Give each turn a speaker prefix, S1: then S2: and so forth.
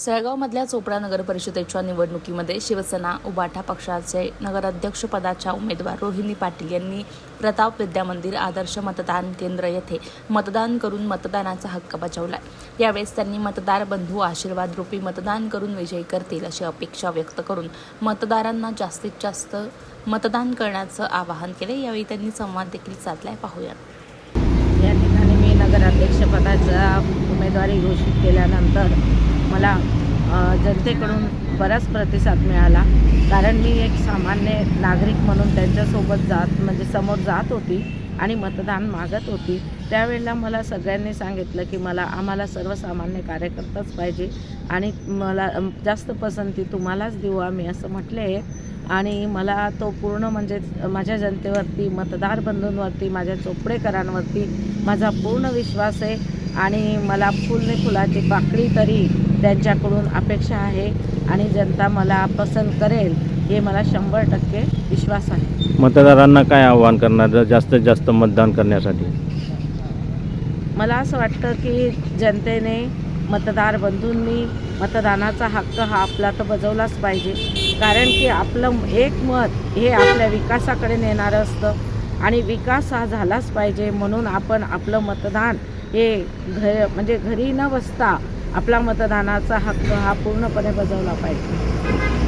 S1: सळगावमधल्या चोपडा नगर परिषदेच्या निवडणुकीमध्ये शिवसेना उबाटा पक्षाचे नगराध्यक्षपदाच्या उमेदवार रोहिणी पाटील यांनी प्रताप विद्या मंदिर आदर्श मतदान केंद्र येथे मतदान करून मतदानाचा हक्क बजावला। यावेळेस त्यांनी मतदार बंधू आशीर्वाद रूपी मतदान करून विजयी करतील अशी अपेक्षा व्यक्त करून मतदारांना जास्तीत जास्त मतदान करण्याचं आवाहन केले। यावेळी त्यांनी संवाद देखील साधलाय, पाहूया।
S2: या ठिकाणी मी नगराध्यक्षपदाचा उमेदवारी घोषित केल्यानंतर मला जनतेकडून बराच प्रतिसाद मिळाला, कारण मी एक सामान्य नागरिक म्हणून त्यांच्यासोबत समोर जात होती आणि मतदान मागत होती। त्यावेळेला मला सगळ्यांनी सांगितलं की आम्हाला सर्वसामान्य कार्यकर्ताच पाहिजे आणि मला जास्त पसंती तुम्हालाच देऊ आम्ही असं म्हटले आहे। आणि मला तो पूर्ण माझ्या जनतेवरती, मतदार बंधूंवरती, माझ्या चोपडेकरांवरती माझा पूर्ण विश्वास आहे आणि मला फुलाची पाकळी तरी त्यांच्याकडून अपेक्षा आहे आणि जनता मला पसंत करेल हे मला 100% विश्वास आहे।
S3: मतदारांना काय आवाहन करणार जास्तीत जास्त मतदान करण्यासाठी?
S2: मला असं वाटतं की जनतेने, मतदार बंधूंनी मतदानाचा हक्क हा आपला तर बजावलाच पाहिजे, कारण की आपलं एक मत हे आपल्या विकासाकडे नेणारं असतं आणि विकास हा झालाच पाहिजे। म्हणून आपण आपलं मतदान हे घरी न बसता आपला मतदानाचा हक्क हा पूर्णपणे बजावला पाहिजे।